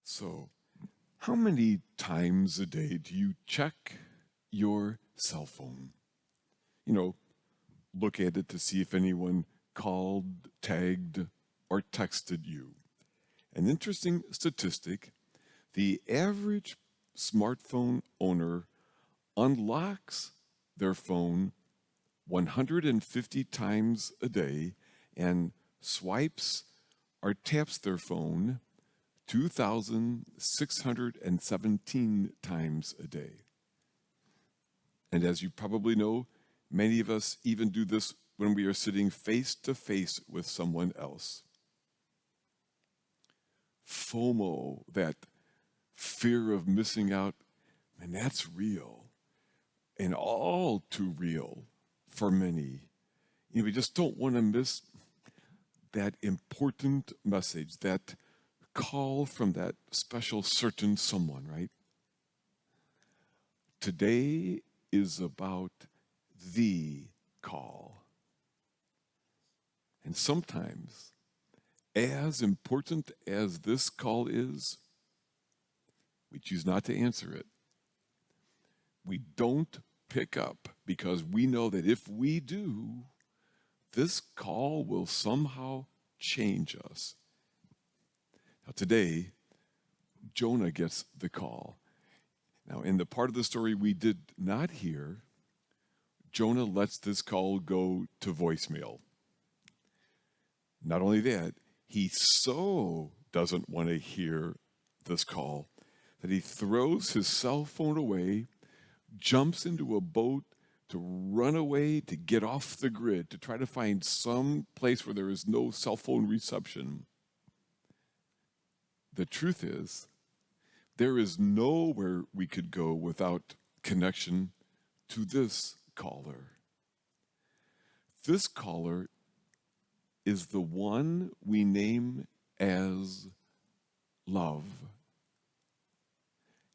So, how many times a day do you check your cell phone? You know, look at it to see if anyone called, tagged, or texted you. An interesting statistic, the average smartphone owner unlocks their phone 150 times a day and swipes or taps their phone 2,617 times a day. And as you probably know, many of us even do this when we are sitting face to face with someone else. FOMO, that fear of missing out, and that's real and all too real for many. We just don't want to miss that important message, that call from that special certain someone, right? Today is about the call. And sometimes, as important as this call is, we choose not to answer it. We don't pick up because we know that if we do, this call will somehow change us. Now, today, Jonah gets the call. Now, in the part of the story we did not hear, Jonah lets this call go to voicemail. Not only that, he so doesn't want to hear this call that he throws his cell phone away, jumps into a boat to run away, to get off the grid, to try to find some place where there is no cell phone reception. The truth is, there is nowhere we could go without connection to this caller. This caller is the one we name as love.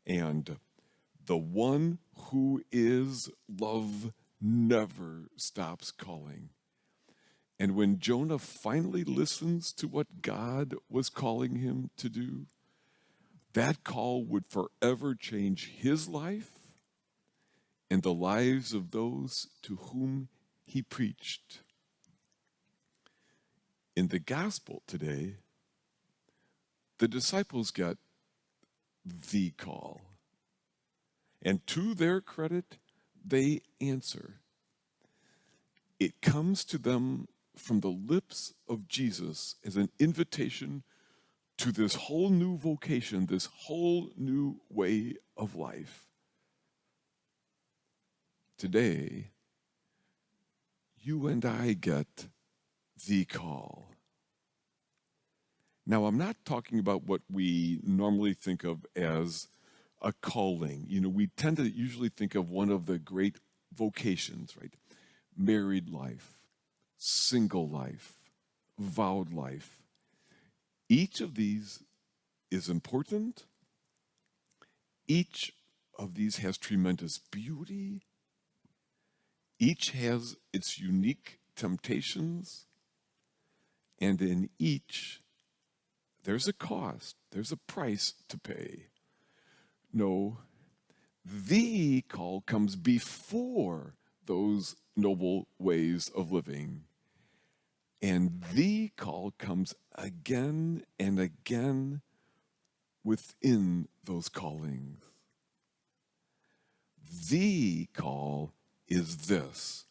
And the one who is love never stops calling. And when Jonah finally listens to what God was calling him to do, that call would forever change his life and the lives of those to whom he preached. In the gospel today, the disciples get the call. And to their credit, they answer. It comes to them from the lips of Jesus as an invitation to this whole new vocation, this whole new way of life. Today, you and I get the call. Now, I'm not talking about what we normally think of as a calling. We tend to usually think of one of the great vocations, right? Married life, single life, vowed life. Each of these is important. Each of these has tremendous beauty. Each has its unique temptations. And in each, there's a cost, there's a price to pay. No, the call comes before those noble ways of living. And the call comes again and again within those callings. The call is this: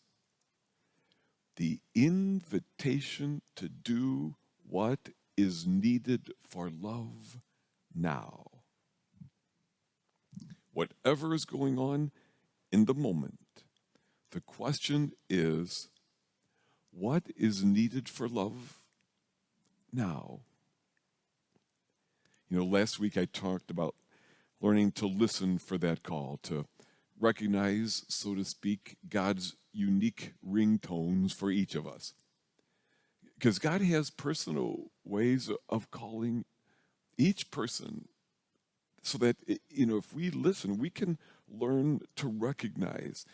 the invitation to do what is needed for love now. Whatever is going on in the moment, the question is, what is needed for love now? Last week I talked about learning to listen for that call, to recognize, so to speak, God's unique ringtones for each of us. Because God has personal ways of calling each person so that, if we listen, we can learn to recognize.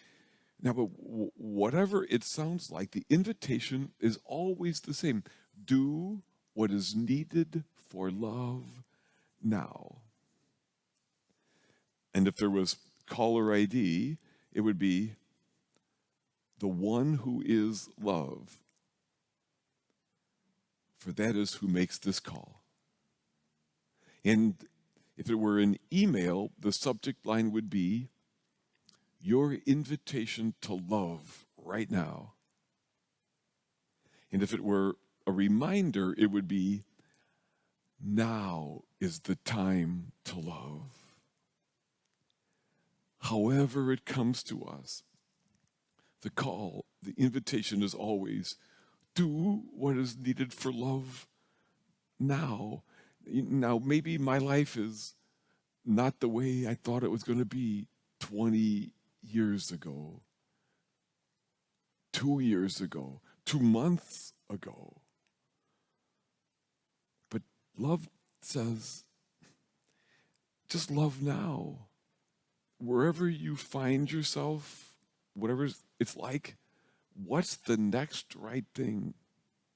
Now, but whatever it sounds like, the invitation is always the same. Do what is needed for love now. And if there was caller ID, it would be the one who is love. For that is who makes this call. And if it were an email, the subject line would be your invitation to love right now. And if it were a reminder, it would be now is the time to love. However it comes to us, the call, the invitation is always do what is needed for love now. Now, maybe my life is not the way I thought it was going to be 20 years ago, 2 years ago, 2 months ago. But love says, just love now. Wherever you find yourself, whatever it's like, what's the next right thing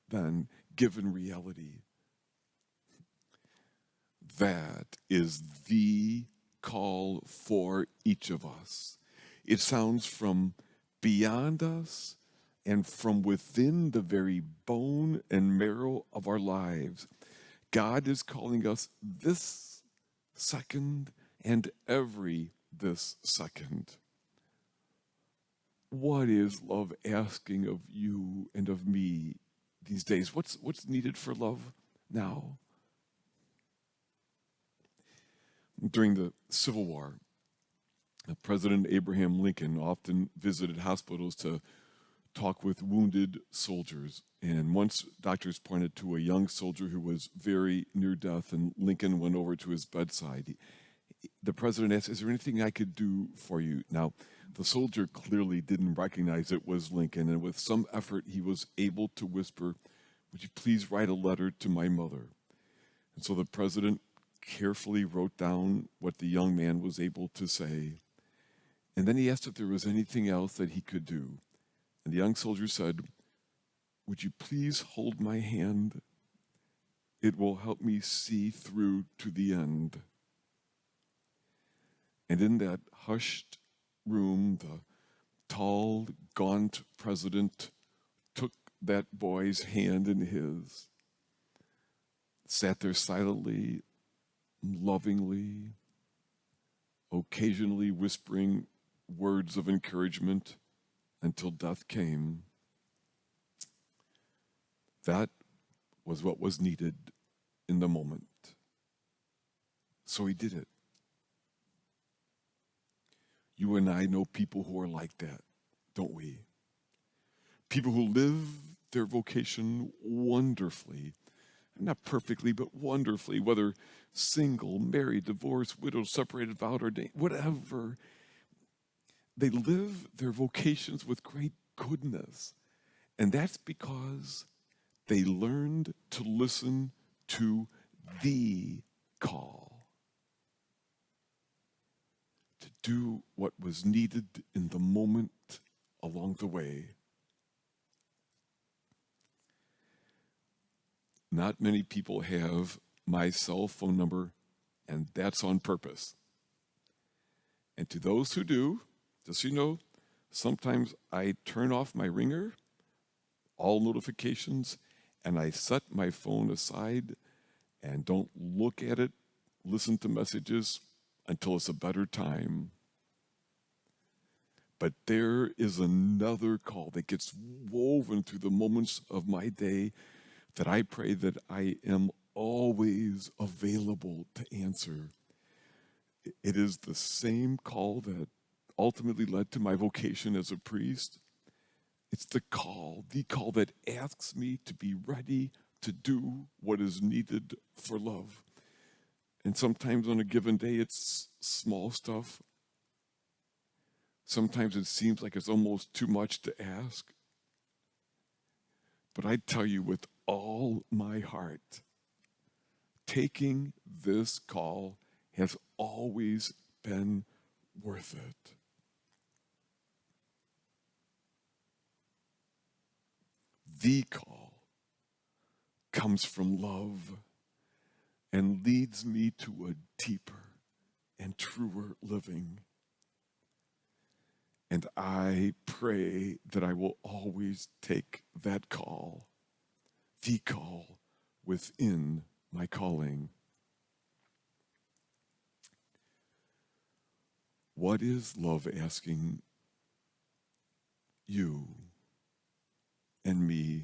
then, given reality? That is the call for each of us. It sounds from beyond us and from within the very bone and marrow of our lives. God is calling us this second and every this second. What is love asking of you and of me these days? What's needed for love now? During the Civil War, President Abraham Lincoln often visited hospitals to talk with wounded soldiers. And once doctors pointed to a young soldier who was very near death, and Lincoln went over to his bedside. The president asked, "Is there anything I could do for you?" Now, the soldier clearly didn't recognize it was Lincoln, and with some effort, he was able to whisper, "Would you please write a letter to my mother?" And so the president carefully wrote down what the young man was able to say. And then he asked if there was anything else that he could do. And the young soldier said, "Would you please hold my hand? It will help me see through to the end." And in that hushed room, the tall, gaunt president took that boy's hand in his, sat there silently, lovingly, occasionally whispering words of encouragement until death came. That was what was needed in the moment. So he did it. You and I know people who are like that, don't we? People who live their vocation wonderfully. Not perfectly, but wonderfully, whether single, married, divorced, widowed, separated, vowed, ordained, whatever. They live their vocations with great goodness. And that's because they learned to listen to the call, to do what was needed in the moment along the way. Not many people have my cell phone number, and that's on purpose. And to those who do, just so you know, sometimes I turn off my ringer, all notifications, and I set my phone aside and don't look at it, listen to messages until it's a better time. But there is another call that gets woven through the moments of my day that I pray that I am always available to answer. It is the same call that ultimately led to my vocation as a priest. It's the call that asks me to be ready to do what is needed for love. And sometimes on a given day, it's small stuff. Sometimes it seems like it's almost too much to ask. But I tell you with all my heart, taking this call has always been worth it. The call comes from love. and leads me to a deeper and truer living. And I pray that I will always take that call, the call within my calling. What is love asking you and me